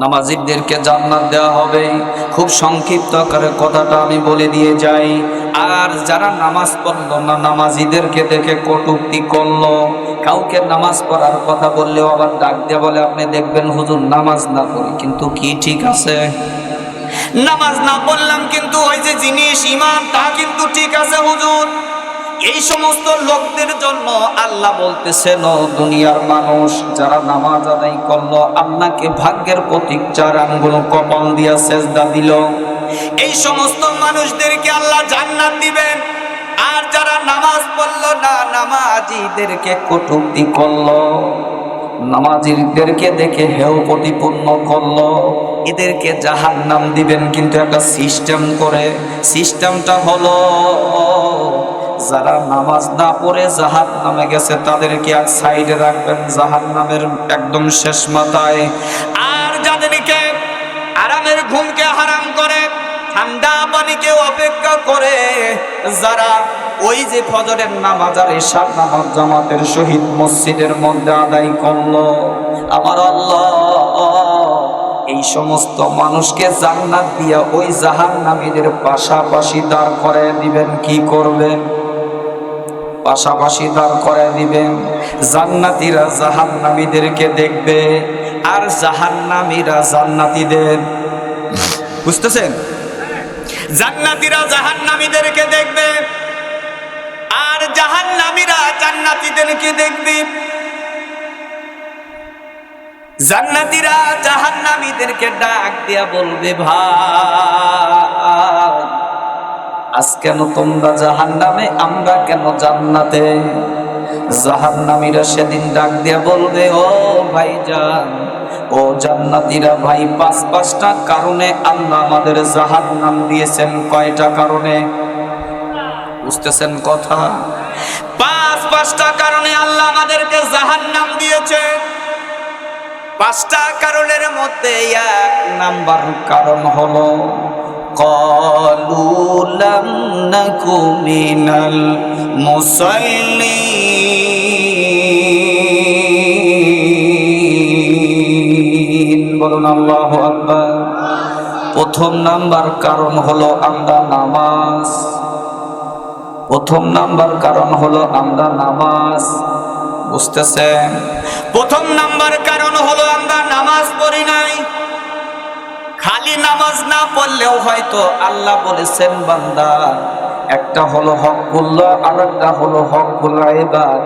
নামাজীদেরকে জান্নাত দেওয়া হবে। খুব সংক্ষিপ্ত আকারে কথাটা আমি বলে দিয়ে যাই। আর যারা নামাজ পড়লো না, নামাজীদেরকে দেখে কটূক্তি করলো, কাউকে নামাজ পড়ার কথা বললেও আবার ডাক দিয়ে বলে, আপনি দেখবেন হুজুর নামাজ না পড়ি কিন্তু কি ঠিক আছে, নামাজ না পড়লাম কিন্তু ওই যে জিনিস ঈমান তা কিন্তু ঠিক আছে হুজুর। এই সমস্ত লোকদের জন্য আল্লাহ বলতেছেন, ও দুনিয়ার মানুষ, যারা নামাজ আদায় করলো, আল্লাহকে ভাগ্যের প্রতীক 4 আঙ্গুল কপাল দিয়া সেজদা দিল, এই সমস্ত মানুষদেরকে আল্লাহ জান্নাত দিবেন। আর যারা নামাজ পড়লো না, নামাজীদেরকে কটূক্তি করলো, নামাজীদেরকে দেখে হেয় প্রতিপন্ন করলো, এদেরকে জাহান্নাম দিবেন। কিন্তু একটা সিস্টেম করে, সিস্টেমটা হলো যারা নামাজ না পড়ে জাহান্নামে গেছে তাদেরকে এক সাইডে রাখবেন, জাহান্নামের একদম শেষ মাথায়। আর যাদেরকে আরামের ঘুমকে হারাম করে, ঠান্ডা পানিকে অপেক্ষা করে, যারা ওই যে ফজরের নামাজ আর এশার নামাজ জামাতের সহিত মসজিদের মধ্যে আদায় করলো, আমার আল্লাহ এই সমস্ত মানুষকে জান্নাত দিয়া ওই জাহান্নামীদের পাশাপাশি দাঁড় করায় দিবেন। কি করবেন? পাশাপাশি দাঁড় করায় দিবেন। জান্নাতীরা জাহান্নামীদেরকে দেখবে আর জাহান্নামীরা জান্নাতীদের, বুঝতেছেন? জান্নাতীরা জাহান্নামীদেরকে দেখবে আর জাহান্নামীরা জান্নাতীদেরকে দেখবে। জান্নাতীরা জাহান্নামীদেরকে ডাক দিয়া বলবে, ভাই আজ কেন তোমরা জাহান্নামে, আমরা কেন জান্নাতে? জাহান্নামীরা সেদিন ডাক দিয়া বলবে, ও ভাইজান, ও জান্নাতীরা ভাই, 5টা কারণে আল্লাহ আমাদের জাহান্নাম দিয়েছেন। কয়টা কারণে? বুঝতেছেন কথা? 5টা কারণে আল্লাহ আমাদেরকে জাহান্নাম দিয়েছে। 5টা কারণের মধ্যে 1 নাম্বার কারণ হলো ক্বালু লাম নাকু মিনাল মুসাল্লিন। বলুন আল্লাহু আকবার। প্রথম নাম্বার কারণ হলো আমরা নামাজ, প্রথম নাম্বার কারণ হলো আমরা নামাজ। বুঝতেছেন? প্রথম নাম্বার কারণ হলো আমরা নামাজ পড়ি নাই। খালি নামাজ না পড়লেও হয়তো আল্লাহ বলেছেন, বান্দা, একটা হলো হকুল্লাহ আর একটা হলো হকুল ইবাদ।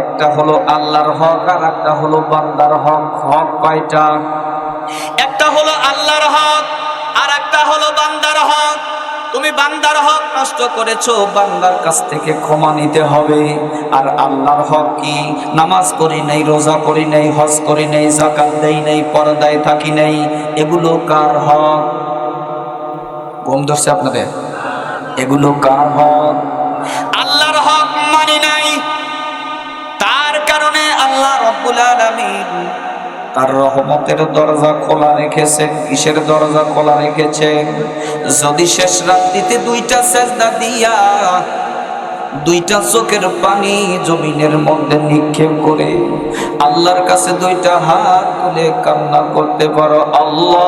একটা হলো আল্লাহর হক আর একটা হলো বান্দার হক। হক কয়টা? একটা হলো আল্লাহর হক আর একটা হলো বান্দার হক। তুমি বান্দার হক নষ্ট করেছো, বান্দার কাছ থেকে ক্ষমা নিতে হবে। আর আল্লাহর হক কি? নামাজ পড়ি নাই, রোজা করি নাই, হজ করি নাই, যাকাত দেই নাই, পর্দায় থাকি নাই, এগুলো কার হক? ঘুম ধরছে আপনাদের? এগুলো কার হক? আল্লাহর হক মানি নাই, তার কারণে আল্লাহ রাব্বুল আলামিন তার রহমতের দরজা খোলা রেখেছেন। কিসের দরজা খোলা রেখেছেন? যদি শেষ রাত্রিতে 2টা সেজদা দিয়া 2টা চোখের পানি জমিনের মধ্যে নিক্ষেপ করে আল্লাহর কাছে 2টা হাত তুলে কান্না করতে পারো, আল্লাহ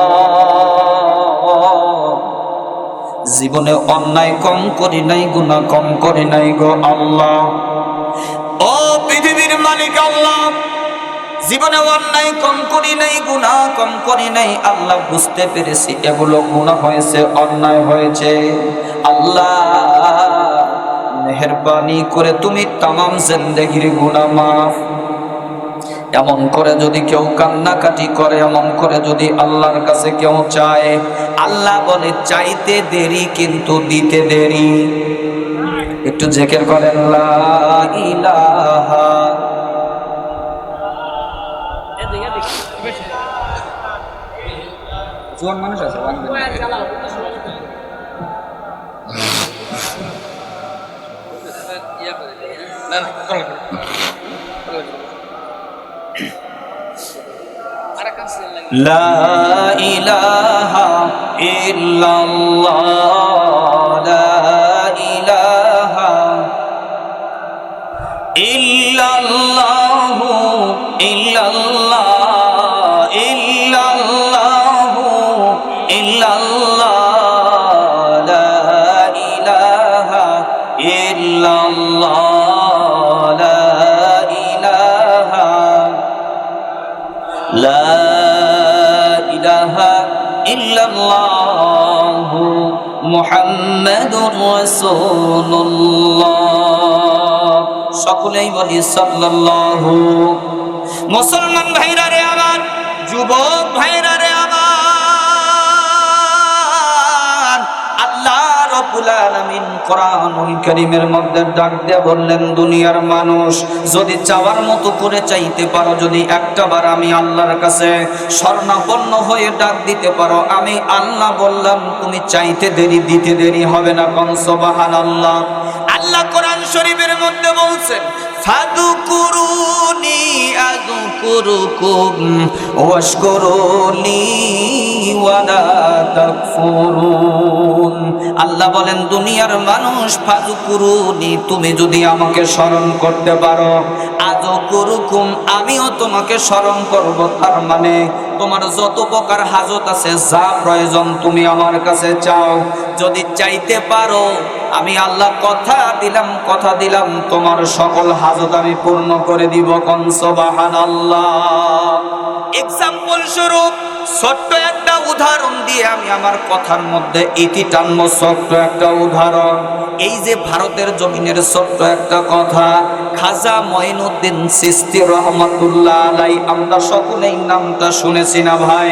জীবনে অন্যায় কম করি নাই, গুনাহ কম করি নাই গো আল্লাহ। ও পৃথিবীর মালিক আল্লাহ, জীবনে অন্যায় কম করি নাই, গুনাহ কম করি নাই। আল্লাহ বুঝতে পেরেছি এগুলো গুনাহ হয়েছে, অন্যায় হয়েছে। আল্লাহ মেহেরবানি করে তুমি তামাম জিন্দেগির গুনাহ মাফ। এমন করে যদি কেউ কান্নাকাটি করে, এমন করে যদি আল্লাহর কাছে কেউ চায়, আল্লাহ বলে চাইতে দেরি কিন্তু দিতে দেরি। একটু জিকির করেন, লা ইলাহা। জোয়ান মানুষ আছে, লা ইলাহা ইল্লাল্লাহ, লা ইলাহা ইল্লাল্লাহু ইল্লাল্লাহ, লা ইলাহা ইল্লাল্লাহু মুহাম্মাদুর রাসূলুল্লাহ। সকলেই বলি সাল্লাল্লাহু। মুসলমান ভাইরা রে আমার, যুবক ভাইরা রে আমার, আল্লাহ রাব্বুল আলামিন কোরআনুল কারীমের মধ্যে ডাক দিয়ে বললেন, দুনিয়ার মানুষ যদি চাওয়ার মতো করে চাইতে পারো, যদি একটাবার আমি আল্লাহর কাছে শরণাপন্ন হয়ে ডাক দিতে পারো, আমি আল্লাহ বললাম তুমি চাইতে দেরি দিতে দেরি হবে না। কোন সুবহানাল্লাহ। আল্লাহ কোরআন শরীফের মধ্যে বলছেন, ফাযকুরুনি আযকুরুকুম ওয়াশকুরুলি ওয়ালা তাকফুরুন। আল্লাহ বলেন, দুনিয়ার মানুষ, ফাযকুরুনি, তুমি যদি আমাকে স্মরণ করতে পারো, আযকুরুকুম, আমিও তোমাকে স্মরণ করব। তার মানে তোমার যত প্রকার হাজত আছে, যা প্রয়োজন তুমি আমার কাছে চাও, যদি চাইতে পারো, আমি আল্লাহ কথা দিলাম তোমার সকল হাজত আমি পূর্ণ করে দিব। কোন সুবহানাল্লাহ। এক্সাম্পল স্বরূপ ছোট্ট একটা উদাহরণ দিয়ে আমি আমার কথার মধ্যে ইতি টানব। ছোট্ট একটা উদাহরণ, এই যে ভারতের জমিনের ছোট্ট একটা কথা, খাজা মঈনুদ্দিন চিশতি রহমাতুল্লাহ আলাইহি, আমরা সকলেই নামটা শুনেছি না ভাই?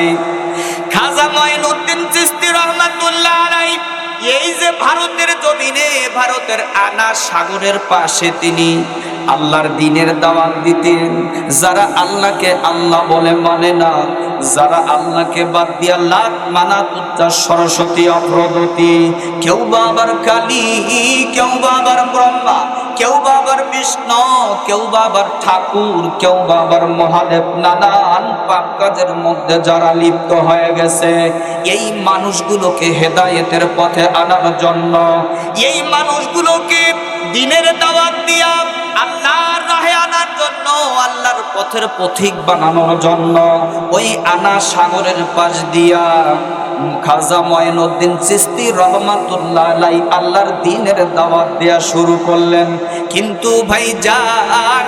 খাজা মঈনুদ্দিন চিশতি রহমাতুল্লাহ আলাইহি এই যে ভারতের জমিনে, ভারতের আনা সাগরের পাশে তিনি আল্লাহর দ্বীনের দাওয়াত দিতেন। যারা আল্লাহকে আল্লাহ বলে মানে না, যারা আল্লাহকে বাদ দিয়া লাত মানাত উচ্চাস সরস্বতী অপ্রগতি, কেউ বা আবার কালী, কেউ বা আবার ব্রহ্মা, কেউ বা আবার বিষ্ণু, কেউ বা আবার ঠাকুর, কেউ বা আবার মহাদেব, নানান পাপ কাজের মধ্যে যারা লিপ্ত হয়ে গেছে, এই মানুষগুলোকে হেদায়েতের পথে আনার জন্য, এই মানুষগুলোকে দ্বীনের দাওয়াত দিয়া আল্লাহর রাহে আনার জন্য, আল্লাহর পথের পথিক বানানোর জন্য, ওই আনা সাগরের পাশ দিয়া খাজা মঈনুদ্দিন চিশতি রহমাতুল্লাহ আলাইহি আল্লাহর দ্বীনের দাওয়াত দেয়া শুরু করলেন। কিন্তু ভাইজান,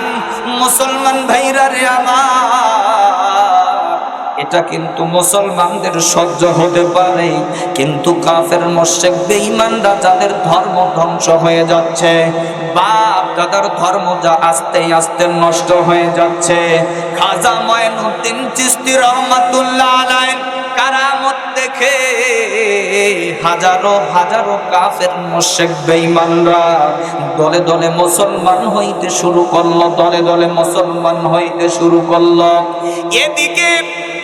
মুসলমান ভাইরা রে আমার, এটা কিন্তু মুসলমানদের সহ্য হতে পারে, কিন্তু কাফের মুশরিক বেঈমানরা যাদের ধর্ম ধ্বংস হয়ে যাচ্ছে, বাপ দাদার ধর্ম যা আস্তে আস্তে নষ্ট হয়ে যাচ্ছে, খাজা মঈনুদ্দিন চিশতি রহমাতুল্লাহ আলাইহি কারামত দেখে হাজারো হাজারো কাফের মুশরিক বেঈমানরা দলে দলে মুসলমান হইতে শুরু করলো, দলে দলে মুসলমান হইতে শুরু করলো। এদিকে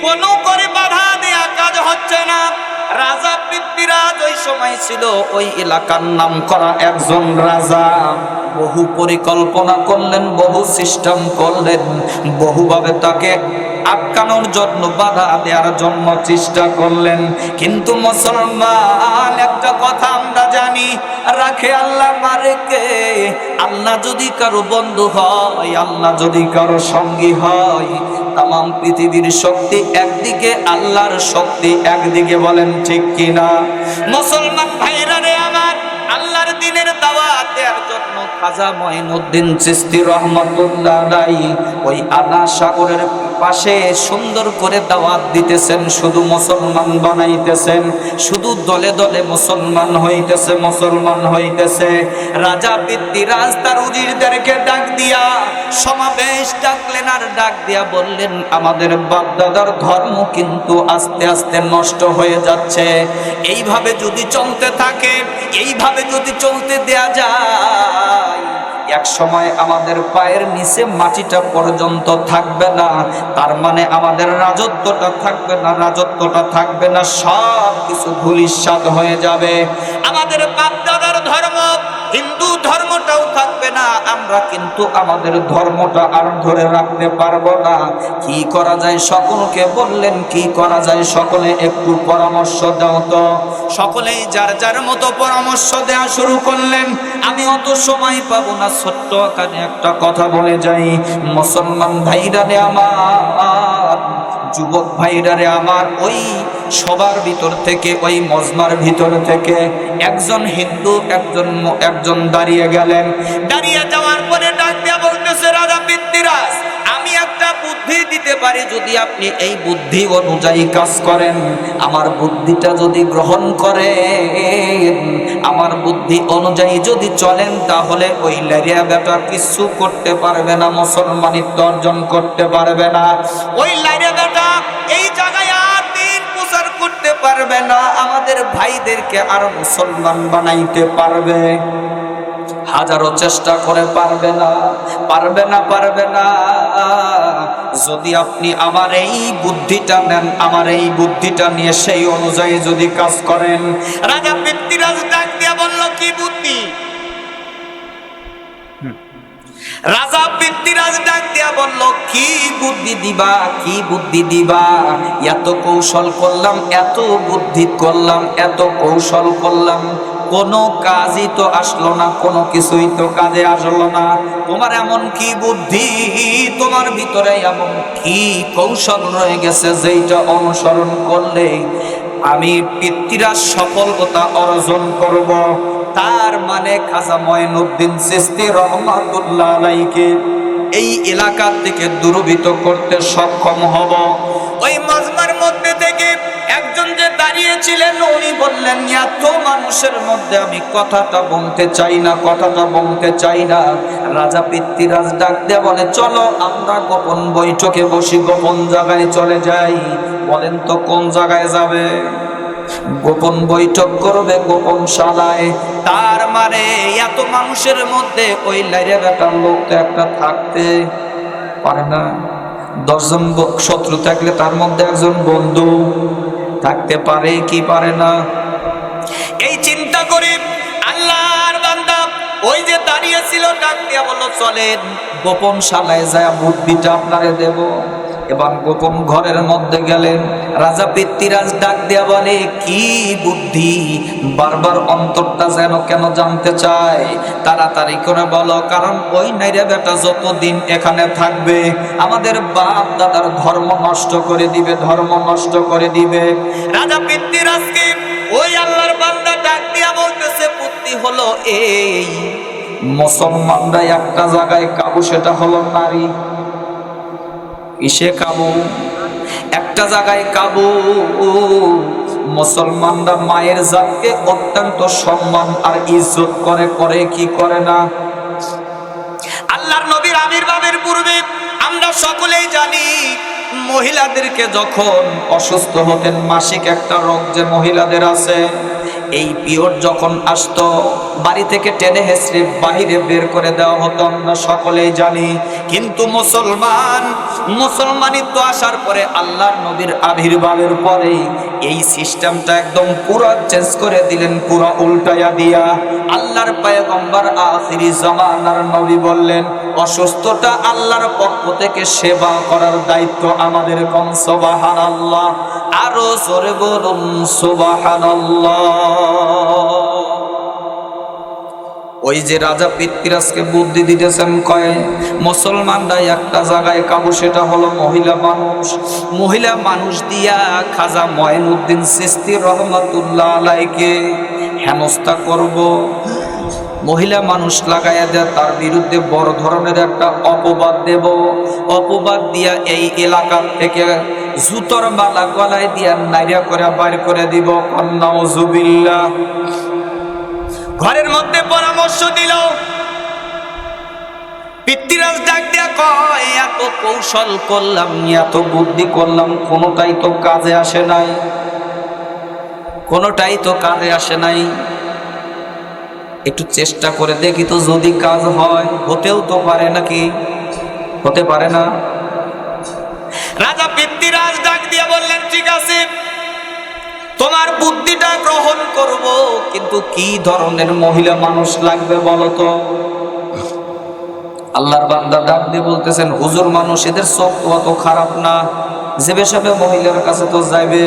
কোনো করে বাধা দেয়া কাজ হচ্ছে না। রাজা পৃথ্বীরাজ ওই সময় ছিল ওই এলাকার নাম করা একজন রাজা। বহু পরিকল্পনা করলেন, বহু সিস্টেম করলেন, বহুভাবে তাকে আটকানোর জন্য, বাধা দেওয়ার জন্য চেষ্টা করলেন। কিন্তু মুসলমান, একটা কথা আমরা জানি, রাখে আল্লাহ মারে কে? আল্লাহ যদি কারো বন্ধু হয়, আল্লাহ যদি কারো সঙ্গী হয়, তাম পৃথিবীর শক্তি একদিকে, আল্লাহর শক্তি একদিকে। বলেন ঠিক কিনা? মুসলমান ভাইরা রে আমার, আল্লাহর দ্বীনের দাওয়াত দেওয়ার জন্য খাজা মঈনুদ্দিন চিশতি রহমাতুল্লাহ আলাইহি ওই আনা সাগরের পাশে সুন্দর করে দাওয়াত দিতেছেন, শুধু মুসলমান বানাইতেছেন, শুধু দলে দলে মুসলমান হইতেছে, মুসলমান হইতেছে। রাজা পৃথ্বীরাজ তার উজিরদেরকে ডাক দিয়া সমাবেশ ডাকলেন, আর ডাক দিয়া বললেন, আমাদের বাপ দাদার ধর্ম কিন্তু আস্তে আস্তে নষ্ট হয়ে যাচ্ছে। এইভাবে যদি চলতে থাকে, এইভাবে যদি চলতে দেয়া যায়, এক সময় আমাদের পায়ের নিচে মাটিটা পর্যন্ত থাকবে না। তার মানে আমাদের রাজত্বটা থাকবে না, রাজত্বটা থাকবে না, সব কিছু ধূলিসাৎ হয়ে যাবে। আমাদের বাপ দাদার ধর্ম, হিন্দু ধর্মটাও থাকবে না, আমরা কিন্তু আমাদের ধর্মটা আর ধরে রাখতে পারবো না। কি করা যায়? সকলকে বললেন কি করা যায়, সকলে একটু পরামর্শ দাও তো। সকলেই যার যার মতো পরামর্শ দেওয়া শুরু করলেন। আমি অত সময় পাবো না, ছোট্ট আকারে একটা কথা বলে যাই। মুসলমান ভাইরা রে আমার, যুবক ভাইরা রে আমার, ওই সবার ভিতর থেকে, ওই মজমার ভিতর থেকে একজন হিন্দু একজন দাঁড়িয়ে গেলেন। দাঁড়িয়ে যাওয়ার পরে ডাক দিয়া বলতেছে, রাজা পৃথ্বীরাজ, আমি একটা বুদ্ধি দিতে পারি, যদি আপনি এই বুদ্ধি অনুযায়ী কাজ করেন, আমার বুদ্ধিটা যদি গ্রহণ করেন, আমার বুদ্ধি অনুযায়ী যদি চলেন, তাহলে ওই লারিয়া বেটা কিছু করতে পারবে না, মুসলমানিত্ব অর্জন করতে পারবে না। ওই লারিয়া বেটা এই জায়গায় আর দিন প্রচার করতে পারবে না, আমাদের ভাইদেরকে আর মুসলমান বানাইতে পারবে, হাজারো চেষ্টা করে পারবে না, পারবে না, পারবে না। যদি আপনি আমার এই বুদ্ধিটা নেন, আমার এই বুদ্ধিটা নিয়ে সেই অনুযায়ী যদি কাজ করেন। রাজা পৃথ্বীরাজ ডাক দিয়া বলল, কি বুদ্ধি? রাজা পৃথ্বীরাজ ডাক দিয়া বলল, কি বুদ্ধি দিবা, কি বুদ্ধি দিবা? এত কৌশল করলাম, এত বুদ্ধি করলাম, এত কৌশল করলাম, কোনো কাজই তো আসলো না, কোনো কিছুই তো কাজে আসলো না। তোমার এমন কি বুদ্ধি, তোমার ভিতরে এমন কি কৌশল রয়ে গেছে, যেটা অনুসরণ করলে আমি পৃথ্বীরাজ সফলতা অর্জন করব? তার মানে খাজা মঈনুদ্দিন চিশতি রহমাতুল্লাহ আলাইহিকে এই এলাকা থেকে দূরীভূত করতে সক্ষম হব। ওই মাজমার মধ্যে থেকে একজন যে দাঁড়িয়েছিলেন, উনি বললেন, এত মানুষের মধ্যে আমি কথাটা বলতে চাই না, কথাটা বলতে চাই না। রাজা পৃথ্বীরাজ ডাক দিয়ে বলে, চলো আমরা গোপন বৈঠকে বসি, গোপন জায়গায় চলে যাই। বলেন তো কোন জায়গায় যাবে? গোপন বৈঠক করবে গোপন শালায়। তার মানে এত মানুষের মধ্যে ওই লাইরে বেটার লোক তো একটা থাকতে পারে না। 10 জন শত্রু থাকলে তার মধ্যে একজন বন্ধু থাকতে পারে কি পারে না? এই চিন্তা করে আল্লাহর বান্দা ওই যে দাঁড়িয়ে ছিল ডাক দিয়া বলল, চলেন গোপন শালায় যায় বুদ্ধিটা আপনারে দেব। এবার গোপন ঘরের মধ্যে গেলেন। রাজা পৃথ্বীরাজ ডাক দিয়া বলে, কি বুদ্ধি? বারবার অন্তরটা যেন কেন জানতে চায়। তাড়াতাড়ি করে বলো, কারণ ওই নাইরে বেটা যতদিন এখানে থাকবে আমাদের বাপ দাদার ধর্ম নষ্ট করে দিবে, ধর্ম নষ্ট করে দিবে। রাজা পৃথ্বীরাজকে ওই আল্লাহর বান্দা ডাক দিয়া বলতেছে, বুদ্ধি হলো এই, মুসলমানরা একটা জায়গায় কাবু, সেটা হলো নারী। কিসে কাবু? একটা জায়গায় কাবু। মুসলমানরা মায়ের জাতকে অত্যন্ত সম্মান আর ইজ্জত করে, করে কি করে না? আল্লাহর নবীর আবির্ভাবের পূর্বে আমরা সকলেই জানি, মহিলাদেরকে যখন অসুস্থ হতেন, মাসিক একটা রোগ যে মহিলাদের আছে, এই পিরিয়ড যখন আসতো, বাড়ি থেকে টেনে হেঁচড়ে বাহিরে বের করে দেওয়া হতো, আমরা সকলেই জানি। কিন্তু মুসলমানিত্ব আসার পরে, আল্লাহর নবীর আবির্ভাবের পরে এই সিস্টেমটা একদম পুরো চেঞ্জ করে দিলেন, পুরো উল্টায়া দিয়া। আল্লাহর পয়গম্বর আখিরি জামানার নবী বললেন, অসুস্থতা আল্লাহর পক্ষ থেকে সেবা করার দায়িত্ব আমাদের। কোন সুবহানাল্লাহ, আরো জোরে বলুন সুবহানাল্লাহ। ওই যে রাজা পৃথ্বীরাজকে বুদ্ধি দিতেছেন, কয় মুসলমানরা একটা জায়গায় কাবু, সেটা হলো মহিলা মানুষ। মহিলা মানুষ দিয়া খাজা মঈনুদ্দিন চিশতি রহমাতুল্লাহ আলাইহিকে হেনস্থা করব। মহিলা মানুষ লাগাইয়া দেয়, তার বিরুদ্ধে বড় ধরনের একটা অপবাদ দেব। অপবাদ দিয়া এই এলাকা থেকে জুতোর মালা গলায় দিয়া নাইরা করে বাইর করে দিব। নাউজুবিল্লাহ। ঘরের মধ্যে পরামর্শ দিল। পৃথ্বীরাজ ডাক দিয়া কয়, এত কৌশল করলাম, এত বুদ্ধি করলাম, কোনোটাই তো কাজে আসে নাই, কোনোটাই তো কাজে আসে নাই। একটু চেষ্টা করে দেখি তো, যদি কাজ হয়। হতেও তো পারে নাকি? হতে পারে না? রাজা পৃথ্বীরাজ ডাক দিয়া বললেন, ঠিক আছে, তোমার বুদ্ধিটা গ্রহণ করব, কিন্তু কি ধরনের মহিলা মানুষ লাগবে বলো তো? আল্লাহর বান্দা ডাক দিয়ে বলতেছেন, হুজুর, মানুষ এদের চোখ তো অত খারাপ না, যে বেশাবে মহিলার কাছে তো যাইবে,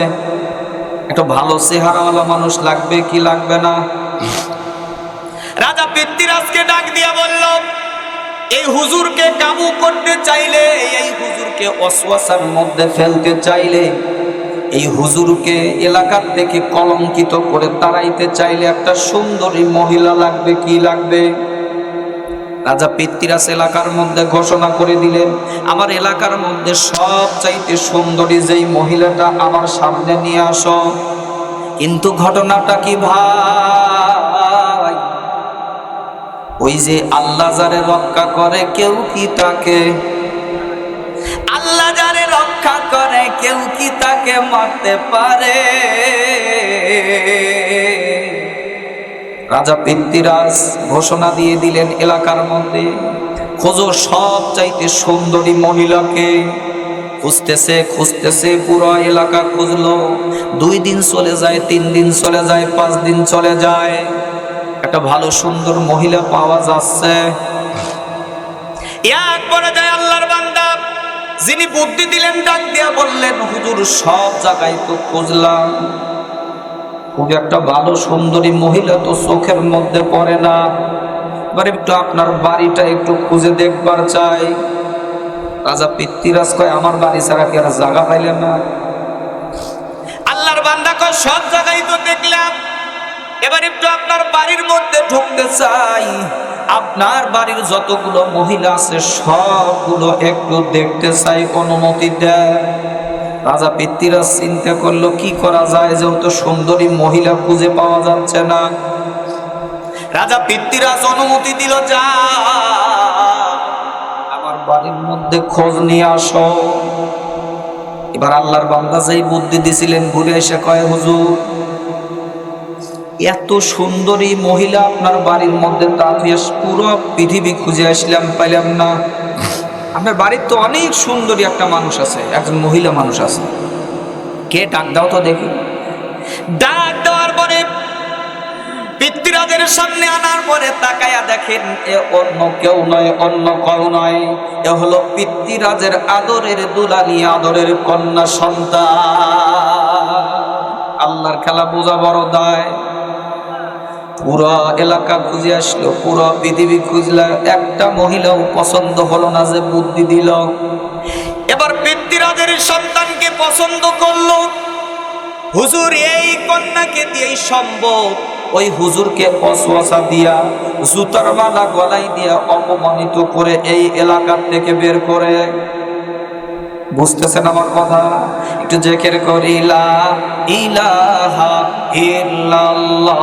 একটা ভালো চেহারাওয়ালা মানুষ লাগবে কি লাগবে না? রাজা পৃথ্বীরাজকে ডাক দিয়া বলল, এই হুজুরকে কাবু করতে চাইলে, এই হুজুরকে ওয়াসওয়াসার মধ্যে ফেলতে চাইলে, এই হুজুরকে এলাকার থেকে কলঙ্কিত করে তাড়াইতে চাইলে একটা সুন্দরী মহিলা লাগবে কি লাগবে? রাজা পৃথ্বীরাজ এলাকার মধ্যে ঘোষণা করে দিলেন, আমার এলাকার মধ্যে সবচাইতে সুন্দরী যেই মহিলাটা আমার সামনে নিয়ে আসো। কিন্তু ঘটনাটা কি ভাই, ওই যে আল্লাহ যারে রক্ষা করে কেউ কি তাকে, আল্লাহ যারে রক্ষা করে কেউ কি তাকে মারতে পারে? রাজা পৃথ্বীরাজ ঘোষণা দিয়ে দিলেন এলাকার মধ্যে, খোঁজো সবচাইতে সুন্দরী মহিলাকে। খুঁজতেছে খুঁজতেছে, পুরো এলাকা খুঁজলো। 2 দিন চলে যায়, 3 দিন চলে যায়, 5 দিন চলে যায়, একটা ভালো সুন্দর মহিলা পাওয়া যাচ্ছে। এক পর্যায়ে আল্লাহর বান্দা যিনি বুদ্ধি দিলেন ডাক দিয়া বললেন, হুজুর সব জায়গায় তো খুঁজলাম, খুব একটা ভালো সুন্দরী মহিলা তো চোখের মধ্যে পড়ে না, এবার একটু আপনার বাড়িটা একটু খুঁজে দেখবার চাই। রাজা পৃথ্বীরাজ কয়, আমার বাড়ি ছাড়া কি আর জায়গা পাইলেন না? আল্লাহর বান্দা কয়, সব জায়গায় তো দেখলাম, এবার একটু আপনার বাড়ির মধ্যে ঢুকতে চাই, আপনার বাড়ির যতগুলো মহিলা আছে সবগুলো একটু দেখতে চাই, অনুমতি দেয়। রাজা পৃথ্বীরাজ চিন্তা করলো কি করা যায়, যেহেতু সুন্দরী মহিলা খুঁজে পাওয়া যাচ্ছে না। রাজা পৃথ্বীরাজ অনুমতি দিল, যা আমার বাড়ির মধ্যে খোঁজ নিয়ে আসো। এবার আল্লাহর বান্দা যেই বুদ্ধি দিছিলেন ঘুরে এসে কয়, হুজুর এত সুন্দরী মহিলা আপনার বাড়ির মধ্যে, তা পুরো পৃথিবী খুঁজে আসলাম, পাইলাম না। আপনার বাড়ির তো অনেক সুন্দরী একটা মানুষ আছে, একজন মহিলা মানুষ আছে, কে? ডাক দাও তো দেখি। ডাক দেওয়ার পরে পৃথ্বীরাজের সামনে আনার পরে তাকায়া দেখেন, এ অন্য কেউ নয়, অন্য কেউ নয়, এ হলো পৃথ্বীরাজের আদরের দুলালি, আদরের কন্যা সন্তান। আল্লাহর খেলা বোঝা বড় দায়। পুরো এলাকা খুঁজে আসলো, পুরো পৃথিবী খুঁজলো, একটা মহিলাও পছন্দ হলো না যে বুদ্ধি দিল। এবার পৃথ্বীরাজের সন্তানকে পছন্দ করলো। হুজুর এই কন্যাকে দিয়েই সম্ভব। ওই হুজুরকে অসওয়াসা দিয়া, জুতার মালা গলায় দিয়া অপমানিত করে এই এলাকা থেকে বের করে। বুঝতেছেন আমার কথা? একটু জিকির করি, লা ইলাহা ইল্লাল্লাহ